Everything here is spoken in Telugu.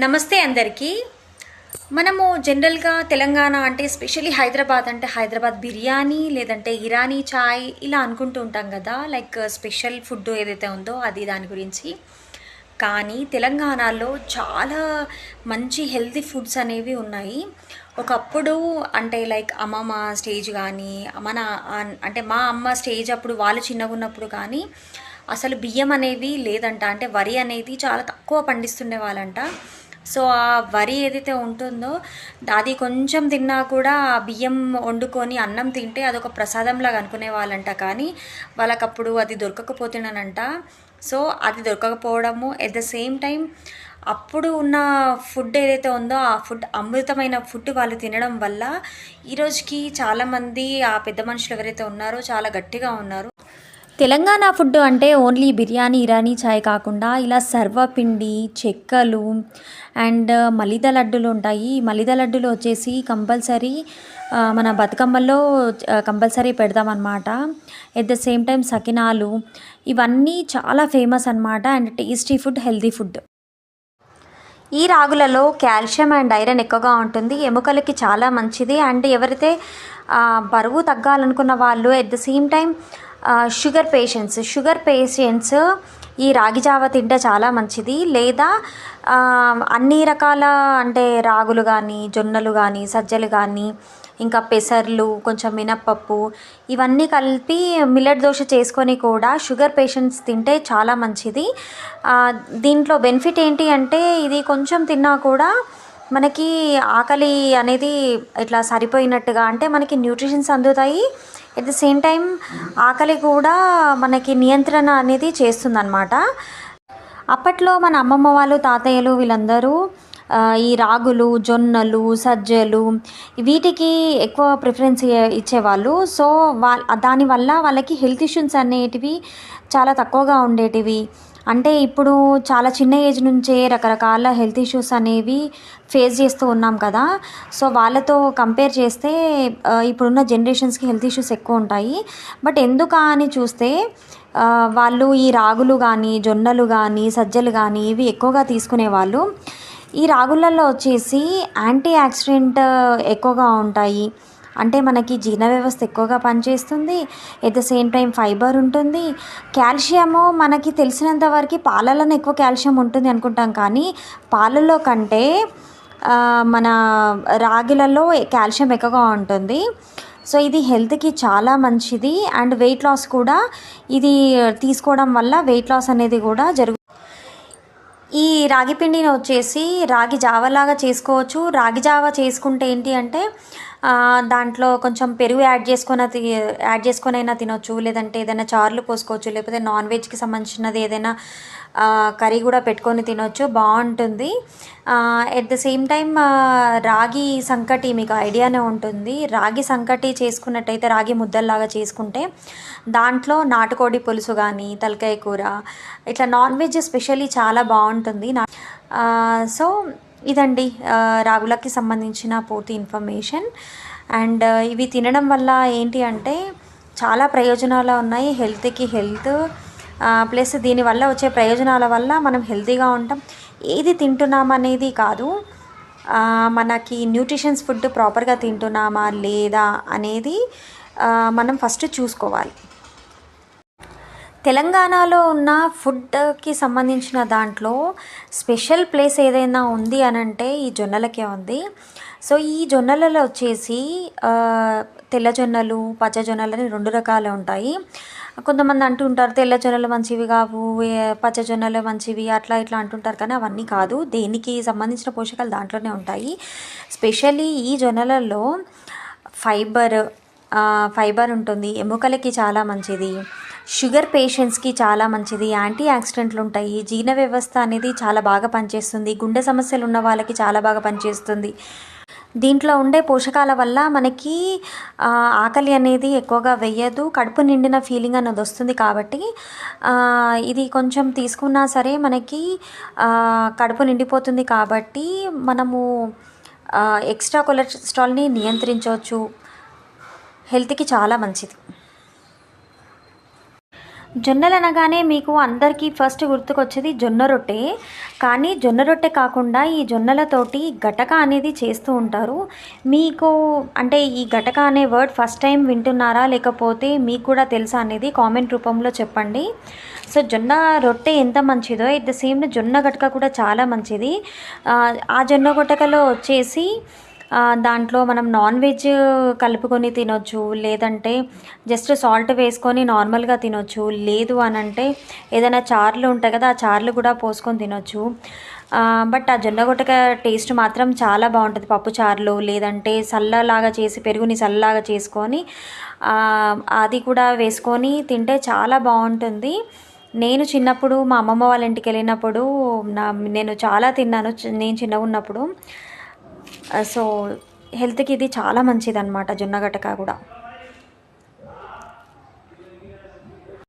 నమస్తే అందరికీ. మనము జనరల్‌గా తెలంగాణ అంటే ఎస్పెషల్లీ హైదరాబాద్ అంటే హైదరాబాద్ బిర్యానీ లేదంటే ఇరానీ చాయ్ ఇలా అనుకుంటూ ఉంటాం కదా! లైక్ స్పెషల్ ఫుడ్ ఏదైతే ఉందో అది దాని గురించి. కానీ తెలంగాణలో చాలా మంచి హెల్తీ ఫుడ్స్ అనేవి ఉన్నాయి. ఒకప్పుడు అంటే లైక్ అమ్మమ్మ స్టేజ్ గానీ, మన అంటే మా అమ్మ స్టేజ్ అప్పుడు వాళ్ళు చిన్నగున్నప్పుడు కానీ అసలు బియ్యం అనేవి లేదంట. అంటే వరి అనేది చాలా తక్కువ పండిస్తుండేవాళ్ళంట. సో, ఆ వరి ఏదైతే ఉంటుందో అది కొంచెం తిన్నా కూడా ఆ బియ్యం వండుకొని అన్నం తింటే అదొక ప్రసాదంలాగా అనుకునేవాళ్ళంట. కానీ వాళ్ళకప్పుడు అది దొరకకపోతేనంట. సో, అది దొరకకపోవడము ఎట్ ద సేమ్ టైం అప్పుడు ఉన్న ఫుడ్ ఏదైతే ఉందో ఆ ఫుడ్ అమృతమైన ఫుడ్ వాళ్ళు తినడం వల్ల ఈరోజుకి చాలామంది ఆ పెద్ద మనుషులు ఎవరైతే ఉన్నారో చాలా గట్టిగా ఉన్నారు. తెలంగాణ ఫుడ్ అంటే ఓన్లీ బిర్యానీ, ఇరానీ చాయ్ కాకుండా ఇలా సర్వపిండి, చెక్కలు అండ్ మలిదా లడ్డూలు ఉంటాయి. ఈ మలిదా లడ్డూలు వచ్చేసి కంపల్సరీ మన బతుకమ్మల్లో కంపల్సరీ పెడతామన్నమాట. ఎట్ ద సేమ్ టైం సకినాలు ఇవన్నీ చాలా ఫేమస్ అన్నమాట. And tasty food, healthy food. ఈ రాగులలో కాల్షియం అండ్ ఐరన్ ఎక్కువగా ఉంటుంది. ఎముకలకి చాలా మంచిది. అండ్ ఎవరైతే బరువు తగ్గాలనుకున్న వాళ్ళు at the same time sugar patients ఈ రాగి జావ తింటే చాలా మంచిది. లేదా అన్ని రకాల అంటే రాగులు కానీ, జొన్నలు కానీ, సజ్జలు కానీ, ఇంకా పెసర్లు, కొంచెం మినప్పప్పు ఇవన్నీ కలిపి మిల్లెట్ దోశ చేసుకొని కూడా షుగర్ పేషెంట్స్ తింటే చాలా మంచిది. దీంట్లో బెనిఫిట్ ఏంటి అంటే ఇది కొంచెం తిన్నా కూడా మనకి ఆకలి అనేది ఇట్లా సరిపోయినట్టుగా అంటే మనకి న్యూట్రిషన్స్ అందుతాయి. ఎట్ ద సేమ్ టైం ఆకలి కూడా మనకి నియంత్రణ అనేది చేస్తుందన్నమాట. అప్పట్లో మన అమ్మమ్మ వాళ్ళు, తాతయ్యలు వీళ్ళందరూ ఈ రాగులు, జొన్నలు, సజ్జలు వీటికి ఎక్కువ ప్రిఫరెన్స్ ఇచ్చేవాళ్ళు. సో దానివల్ల వాళ్ళకి హెల్త్ ఇష్యూస్ అనేటివి చాలా తక్కువగా ఉండేటివి. అంటే ఇప్పుడు చాలా చిన్న ఏజ్ నుంచే రకరకాల హెల్త్ ఇష్యూస్ అనేవి ఫేస్ చేస్తూ ఉన్నాం కదా. సో వాళ్ళతో కంపేర్ చేస్తే ఇప్పుడున్న జనరేషన్స్కి హెల్త్ ఇష్యూస్ ఎక్కువ ఉంటాయి. బట్ ఎందుకా అని చూస్తే వాళ్ళు ఈ రాగులు కానీ, జొన్నలు కానీ, సజ్జలు కానీ ఇవి ఎక్కువగా తీసుకునేవాళ్ళు. ఈ రాగులలో వచ్చేసి యాంటీ ఆక్సిడెంట్ ఎక్కువగా ఉంటాయి. అంటే మనకి జీర్ణ వ్యవస్థ ఎక్కువగా పనిచేస్తుంది. At the same time fibre ఉంటుంది. కాల్షియము మనకి తెలిసినంత వరకు పాలలోనే ఎక్కువ కాల్షియం ఉంటుంది అనుకుంటాం. కానీ పాలల్లో కంటే మన రాగిలలో కాల్షియం ఎక్కువగా ఉంటుంది. సో ఇది హెల్త్కి చాలా మంచిది. అండ్ వెయిట్ లాస్ కూడా ఇది తీసుకోవడం వల్ల వెయిట్ లాస్ అనేది కూడా ఈ రాగి పిండిని వచ్చేసి రాగి జావలాగా చేసుకోవచ్చు. రాగి జావ చేసుకుంటే ఏంటి అంటే దాంట్లో కొంచెం పెరుగు యాడ్ చేసుకొని అయినా తినొచ్చు. లేదంటే ఏదైనా చారులు పోసుకోవచ్చు. లేకపోతే నాన్ వెజ్కి సంబంధించినది ఏదైనా కర్రీ కూడా పెట్టుకొని తినొచ్చు, బాగుంటుంది. ఎట్ ద సేమ్ టైం రాగి సంకటి మీకు ఐడియానే ఉంటుంది. రాగి సంకటి చేసుకున్నట్టయితే రాగి ముద్దల్లాగా చేసుకుంటే దాంట్లో నాటుకోడి పులుసు కానీ, తలకాయ కూర ఇట్లా నాన్ వెజ్ స్పెషల్లీ చాలా బాగుంటుంది. సో ఇదండి రాగులకి సంబంధించిన పూర్తి ఇన్ఫర్మేషన్. అండ్ ఇవి తినడం వల్ల ఏంటి అంటే చాలా ప్రయోజనాలు ఉన్నాయి. హెల్త్కి హెల్త్ ప్లస్ దీనివల్ల వచ్చే ప్రయోజనాల వల్ల మనం హెల్తీగా ఉంటాం. ఏది తింటున్నాం అనేది కాదు, మనకి న్యూట్రిషన్స్ ఫుడ్ ప్రాపర్గా తింటున్నామా లేదా అనేది మనం ఫస్ట్ చూసుకోవాలి. తెలంగాణలో ఉన్న ఫుడ్కి సంబంధించిన దాంట్లో స్పెషల్ ప్లేస్ ఏదైనా ఉంది అని అంటే ఈ జొన్నలకే ఉంది. సో ఈ జొన్నలలో వచ్చేసి తెల్ల జొన్నలు, పచ్చ జొన్నలు అని 2 రకాలు ఉంటాయి. కొంతమంది అంటూ ఉంటారు తెల్ల జొన్నలు మంచివి కావు, పచ్చ జొన్నలు మంచివి, అట్లా ఇట్లా అంటుంటారు. కానీ అవన్నీ కాదు. దేనికి సంబంధించిన పోషకాలు దాంట్లోనే ఉంటాయి. స్పెషల్లీ ఈ జొన్నలలో ఫైబర్ ఉంటుంది. ఎముకలకి చాలా మంచిది. షుగర్ పేషెంట్స్కి చాలా మంచిది. యాంటీ ఆక్సిడెంట్లు ఉంటాయి. జీర్ణ వ్యవస్థ అనేది చాలా బాగా పనిచేస్తుంది. గుండె సమస్యలు ఉన్న వాళ్ళకి చాలా బాగా పనిచేస్తుంది. దీంట్లో ఉండే పోషకాల వల్ల మనకి ఆకలి అనేది ఎక్కువగా వేయదు, కడుపు నిండిన ఫీలింగ్ అన్నది వస్తుంది. కాబట్టి ఇది కొంచెం తీసుకున్నా సరే మనకి కడుపు నిండిపోతుంది. కాబట్టి మనము ఎక్స్ట్రా కొలెస్ట్రాల్ని నియంత్రించవచ్చు. హెల్త్కి చాలా మంచిది. జొన్నలు అనగానే మీకు అందరికీ ఫస్ట్ గుర్తుకొచ్చేది జొన్న రొట్టె. కానీ జొన్న రొట్టె కాకుండా ఈ జొన్నలతోటి గటక అనేది చేస్తూ ఉంటారు. మీకు అంటే ఈ గటక అనే వర్డ్ ఫస్ట్ టైం వింటున్నారా? లేకపోతే మీకు కూడా తెలుసా అనేది కామెంట్ రూపంలో చెప్పండి. సో జొన్న రొట్టె ఎంత మంచిదో ఎట్ ద సేమ్ జొన్న గటక కూడా చాలా మంచిది. ఆ జొన్న గటకలో వచ్చేసి దాంట్లో మనం నాన్ వెజ్ కలుపుకొని తినొచ్చు, లేదంటే జస్ట్ సాల్ట్ వేసుకొని నార్మల్గా తినొచ్చు, లేదు అని అంటే ఏదైనా చారులు ఉంటాయి కదా, ఆ చారులు కూడా పోసుకొని తినొచ్చు. బట్ ఆ జొన్న గొట్టక టేస్ట్ మాత్రం చాలా బాగుంటుంది. పప్పు చారులు లేదంటే సల్లలాగా చేసి పెరుగుని సల్లలాగా చేసుకొని అది కూడా వేసుకొని తింటే చాలా బాగుంటుంది. నేను చిన్నప్పుడు మా అమ్మమ్మ వాళ్ళ ఇంటికి వెళ్ళినప్పుడు నేను చాలా తిన్నాను నేను చిన్నగా ఉన్నప్పుడు. సో హెల్త్కి ఇది చాలా మంచిదన్నమాట జొన్న గటక కూడా.